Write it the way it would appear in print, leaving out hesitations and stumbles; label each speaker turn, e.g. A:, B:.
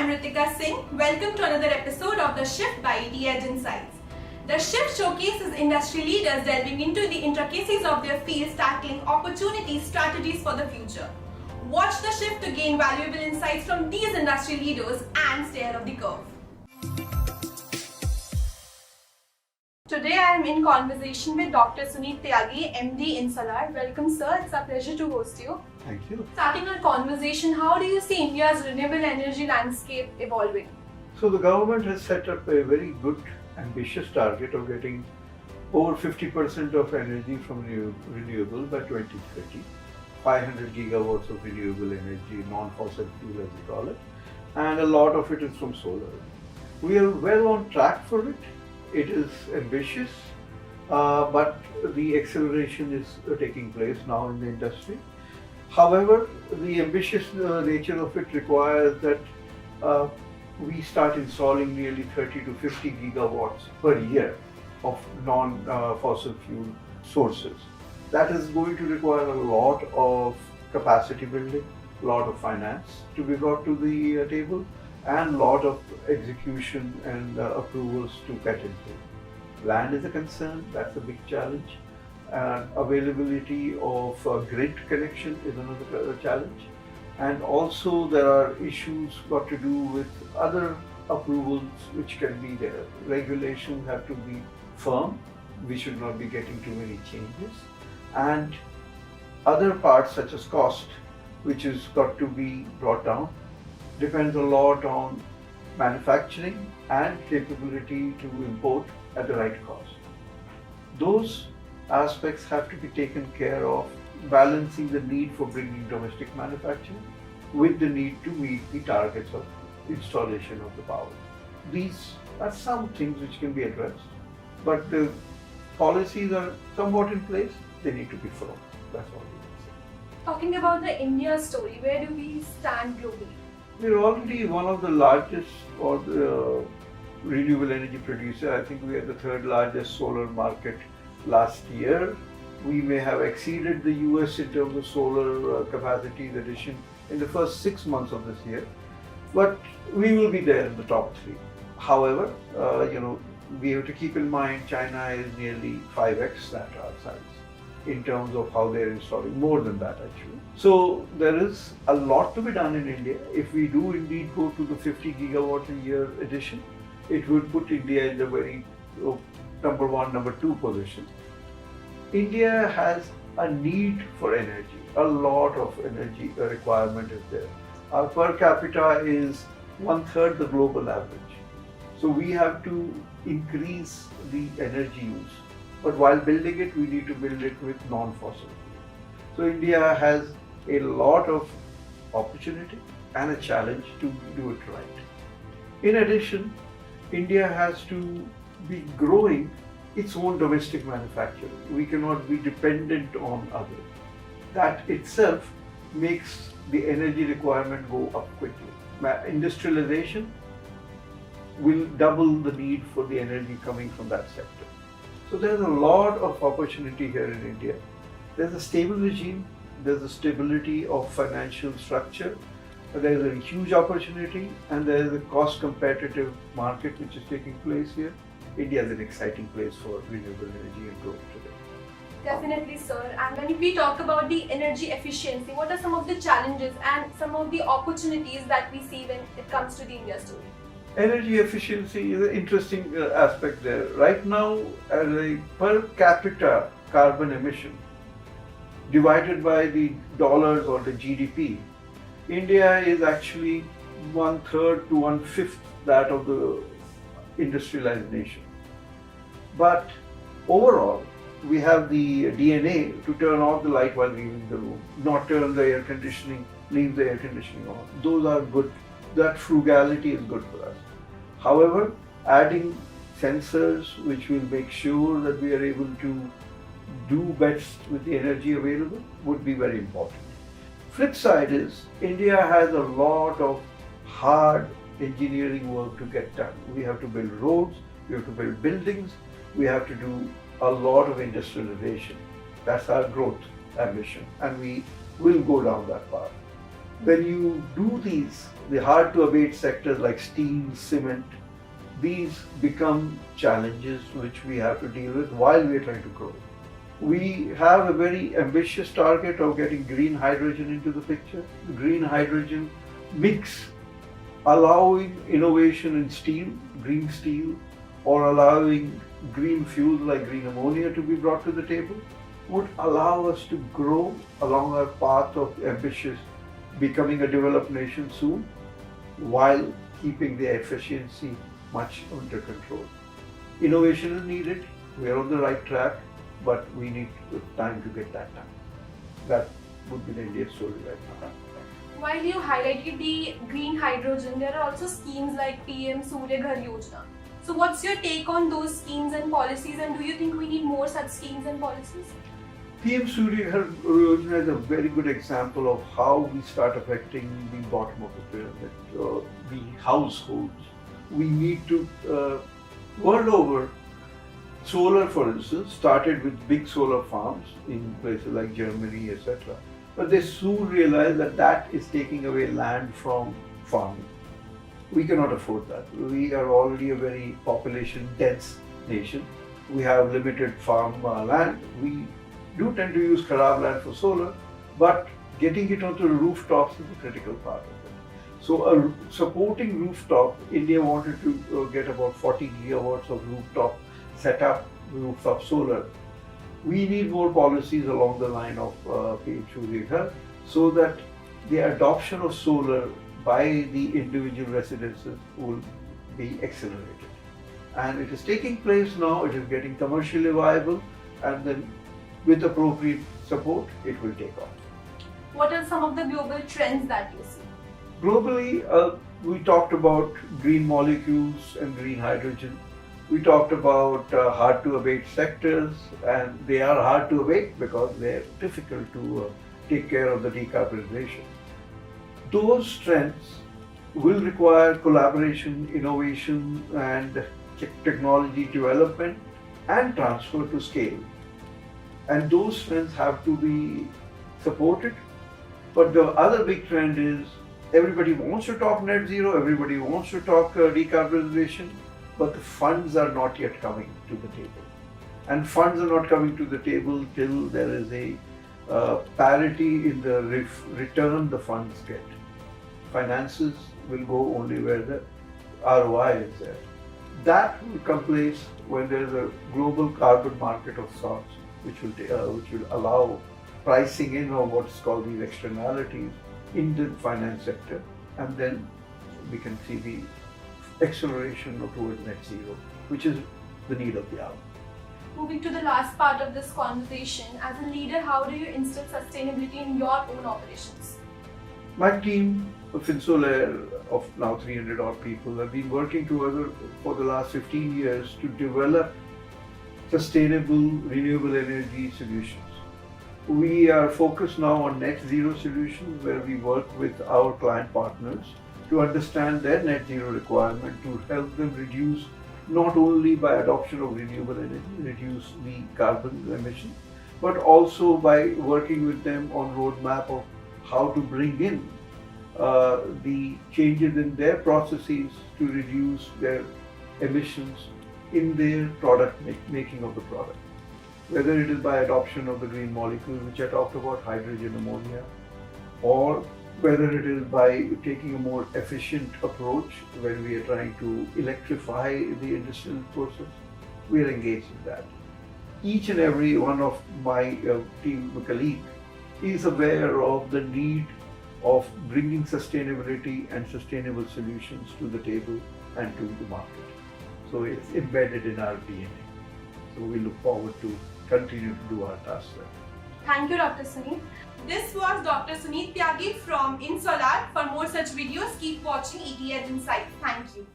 A: I'm Ritika Singh. Welcome to another episode of The Shift by ET Edge Insights. The Shift showcases industry leaders delving into the intricacies of their fields, tackling opportunities, strategies for the future. Watch The Shift to gain valuable insights from these industry leaders and stay ahead of the curve. Today I am in conversation with Dr. Sunit Tyagi, MD InSolare. Welcome sir, it's a pleasure to host you.
B: Thank you.
A: Starting our conversation, how do you see India's renewable energy landscape evolving?
B: So the government has set up a very good, ambitious target of getting over 50% of energy from renewable by 2030. 500 gigawatts of renewable energy, non-fossil fuel as we call it, and a lot of it is from solar. We are well on track for it. It is ambitious, but the acceleration is taking place now in the industry. However, the ambitious nature of it requires that we start installing nearly 30 to 50 gigawatts per year of non-fossil fuel sources. That is going to require a lot of capacity building, a lot of finance to be brought to the table, and a lot of execution and approvals to get into. Land is a concern, that's a big challenge. And availability of grid connection is another challenge. And also there are issues got to do with other approvals which can be there. Regulations have to be firm, we should not be getting too many changes. And other parts such as cost, which has got to be brought down, depends a lot on manufacturing and capability to import at the right cost. Those aspects have to be taken care of, balancing the need for bringing domestic manufacturing with the need to meet the targets of installation of the power. These are some things which can be addressed, but the policies are somewhat in place, they need to be firm. That's all we can say.
A: Talking about the India story, where do we stand globally?
B: We're already one of the largest or the renewable energy producer. I think we are the third largest solar market last year. We may have exceeded the US in terms of solar capacity addition in the first 6 months of this year, but we will be there in the top 3. However, we have to keep in mind China is nearly 5x that our size in terms of how they're installing, more than that actually. So there is a lot to be done in India. If we do indeed go to the 50 gigawatt a year addition, it would put India in the very number 1, number 2 position. India has a need for energy. A lot of energy requirement is there. Our per capita is 1/3 the global average. So we have to increase the energy use. But while building it, we need to build it with non-fossil fuel. So India has a lot of opportunity and a challenge to do it right. In addition, India has to be growing its own domestic manufacturing. We cannot be dependent on others. That itself makes the energy requirement go up quickly. Industrialization will double the need for the energy coming from that sector. So there's a lot of opportunity here in India. There's a stable regime, there's a stability of financial structure, there's a huge opportunity, and there is a cost competitive market which is taking place here. India is an exciting place for renewable energy and growth today.
A: Definitely sir, and when we talk about the energy efficiency, what are some of the challenges and some of the opportunities that we see when it comes to the India story?
B: Energy efficiency is an interesting aspect there. Right now, as a per capita carbon emission divided by the dollars or the GDP, India is actually 1/3 to 1/5 that of the industrialized nation. But overall, we have the DNA to turn off the light while leaving the room, not turn the air conditioning, leave the air conditioning on. Those are good. That frugality is good for us. However, adding sensors which will make sure that we are able to do best with the energy available would be very important. Flip side is, India has a lot of hard engineering work to get done. We have to build roads, we have to build buildings, we have to do a lot of industrialization. That's our growth ambition, and we will go down that path. When you do these, the hard-to-abate sectors like steel, cement, these become challenges which we have to deal with while we are trying to grow. We have a very ambitious target of getting green hydrogen into the picture. The green hydrogen mix, allowing innovation in steel, green steel, or allowing green fuels like green ammonia to be brought to the table, would allow us to grow along our path of ambitious becoming a developed nation soon, while keeping the efficiency much under control. Innovation is needed, we are on the right track, but we need time to get that done. That would be the India story right now.
A: While you highlighted the green hydrogen, there are also schemes like PM Surya Ghar Yojana. So what's your take on those schemes and policies, and do you think we need more such schemes and policies?
B: PM Surya Ghar Yojana is a very good example of how we start affecting the bottom of the pyramid, the households. We need to, world over, solar, for instance, started with big solar farms in places like Germany, etc. But they soon realized that that is taking away land from farming. We cannot afford that. We are already a very population-dense nation. We have limited farm land. We do tend to use kharab land for solar, but getting it onto the rooftops is a critical part of it. So supporting rooftop, India wanted to get about 40 gigawatts of rooftop set up, rooftop solar. We need more policies along the line of PM Surya Ghar so that the adoption of solar by the individual residences will be accelerated. And it is taking place now, it is getting commercially viable, and then with appropriate support, it will take off.
A: What are some of the global trends that you see?
B: Globally, we talked about green molecules and green hydrogen. We talked about hard-to-abate sectors, and they are hard to abate because they are difficult to take care of the decarbonization. Those trends will require collaboration, innovation, and technology development and transfer to scale. And those trends have to be supported. But the other big trend is everybody wants to talk net zero, everybody wants to talk decarbonization, but the funds are not yet coming to the table. And funds are not coming to the table till there is a parity in the return the funds get. Finances will go only where the ROI is there. That will come place when there is a global carbon market of sorts, which will allow pricing in of what's called these externalities in the finance sector, and then we can see the acceleration towards net zero, which is the need of the hour.
A: Moving to the last part of this conversation, as a leader, how do you instill sustainability in your own operations?
B: My team of InSolare, of now 300 odd people, have been working together for the last 15 years to develop sustainable renewable energy solutions. We are focused now on net zero solutions, where we work with our client partners to understand their net zero requirement, to help them reduce not only by adoption of renewable energy, reduce the carbon emissions, but also by working with them on roadmap of how to bring in the changes in their processes to reduce their emissions in their product making of the product. Whether it is by adoption of the green molecules, which I talked about, hydrogen, ammonia, or whether it is by taking a more efficient approach when we are trying to electrify the industrial process, we are engaged in that. Each and every one of my team colleagues is aware of the need of bringing sustainability and sustainable solutions to the table and to the market. So it's embedded in our DNA. So we look forward to continue to do our tasks there.
A: Thank you, Dr. Sunit. This was Dr. Sunit Tyagi from InSolare. For more such videos, keep watching ET Edge Insights. Thank you.